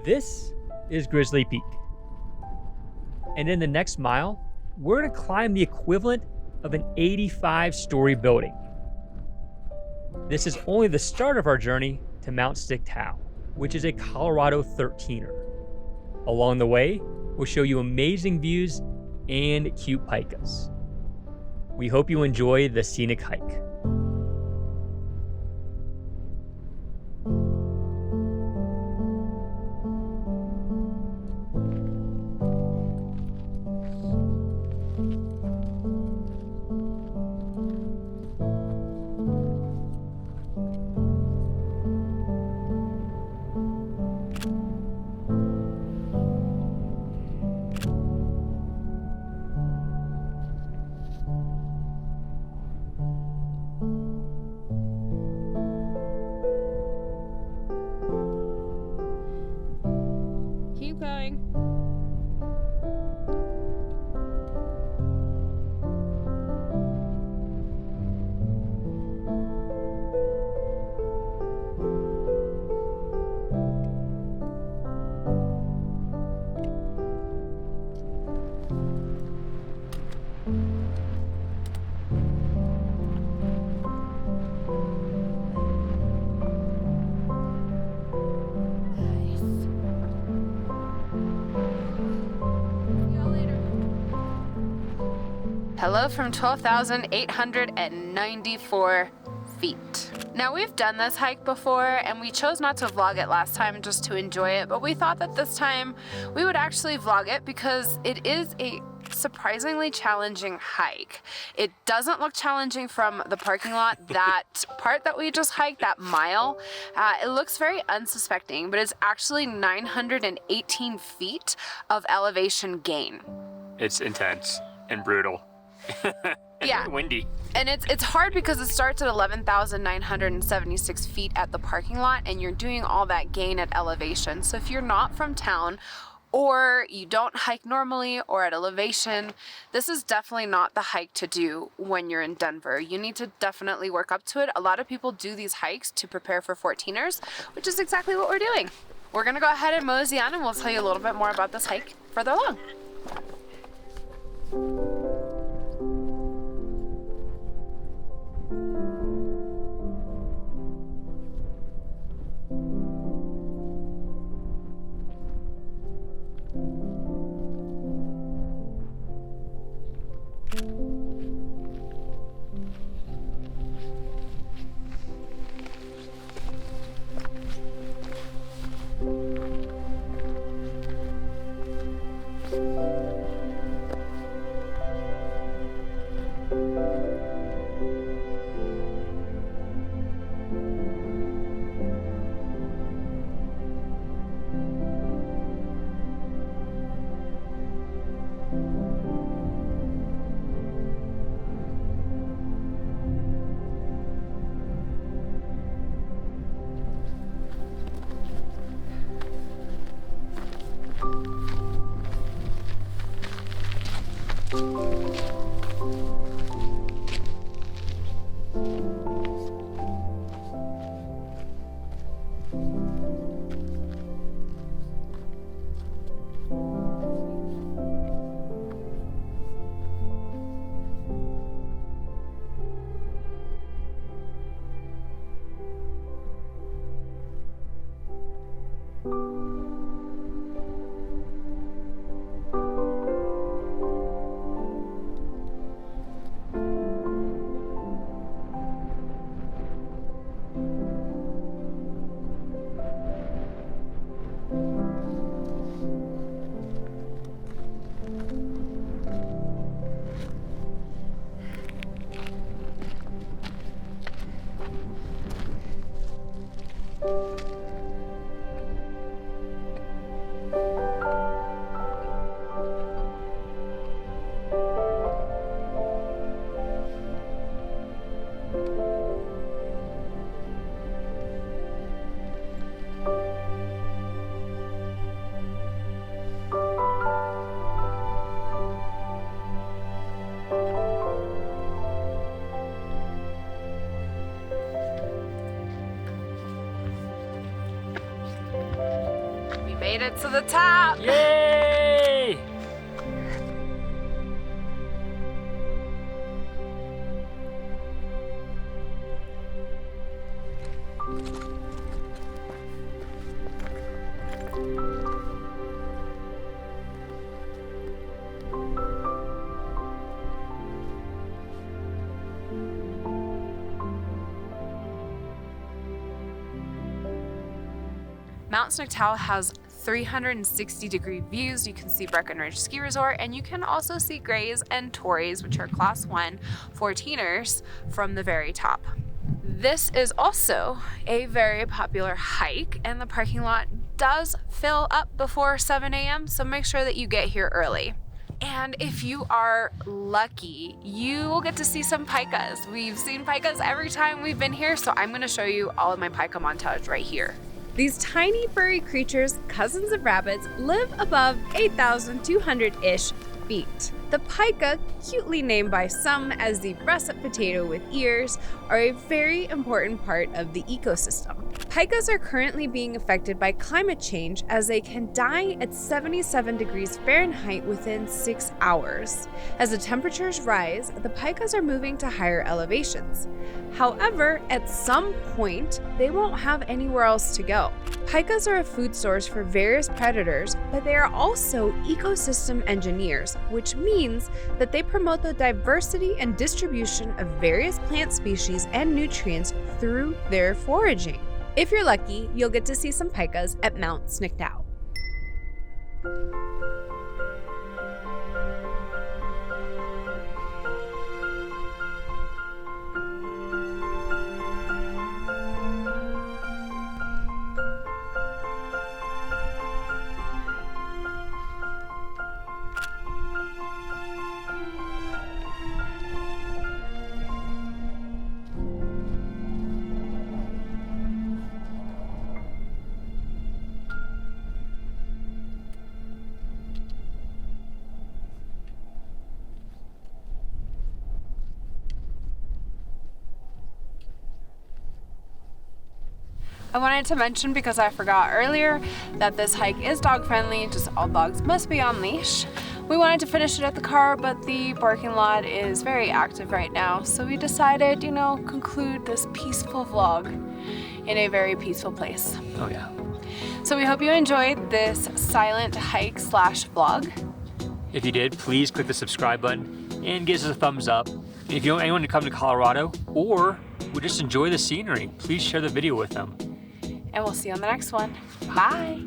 This is Grizzly Peak. And in the next mile, we're going to climb the equivalent of an 85-story building. This is only the start of our journey to Mount Sniktau, which is a Colorado 13er. Along the way, we'll show you amazing views and cute pikas. We hope you enjoy the scenic hike. Keep going. Hello from 12,894 feet. Now we've done this hike before and we chose not to vlog it last time just to enjoy it, but we thought that this time we would actually vlog it because it is a surprisingly challenging hike. It doesn't look challenging from the parking lot. That part that we just hiked, that mile, it looks very unsuspecting, but it's actually 918 feet of elevation gain. It's intense and brutal. Yeah, windy. And it's hard because it starts at 11,976 feet at the parking lot and you're doing all that gain at elevation. So if you're not from town or you don't hike normally or at elevation, this is definitely not the hike to do when you're in Denver. You need to definitely work up to it. A lot of people do these hikes to prepare for 14ers, which is exactly what we're doing. We're gonna go ahead and mosey on and we'll tell you a little bit more about this hike further along. made it to the top. Yay! Mount Sniktau has 360-degree views. You can see Breckenridge Ski Resort, and you can also see Grays and Torreys, which are Class 1 14ers, from the very top. This is also a very popular hike, and the parking lot does fill up before 7 a.m., so make sure that you get here early. And if you are lucky, you will get to see some pikas. We've seen pikas every time we've been here, so I'm going to show you all of my pika montage right here. These tiny furry creatures, cousins of rabbits, live above 8,200-ish feet. The pika, cutely named by some as the russet potato with ears, are a very important part of the ecosystem. Pikas are currently being affected by climate change as they can die at 77 degrees Fahrenheit within 6 hours. As the temperatures rise, the pikas are moving to higher elevations. However, at some point, they won't have anywhere else to go. Pikas are a food source for various predators, but they are also ecosystem engineers, which means that they promote the diversity and distribution of various plant species and nutrients through their foraging. If you're lucky, you'll get to see some pikas at Mount Sniktau. I wanted to mention, because I forgot earlier, that this hike is dog friendly, just all dogs must be on leash. We wanted to finish it at the car, but the parking lot is very active right now, so we decided, conclude this peaceful vlog in a very peaceful place. Oh yeah. So we hope you enjoyed this silent hike / vlog. If you did, please click the subscribe button and give us a thumbs up. If you want anyone to come to Colorado or would just enjoy the scenery, please share the video with them. And we'll see you on the next one. Bye.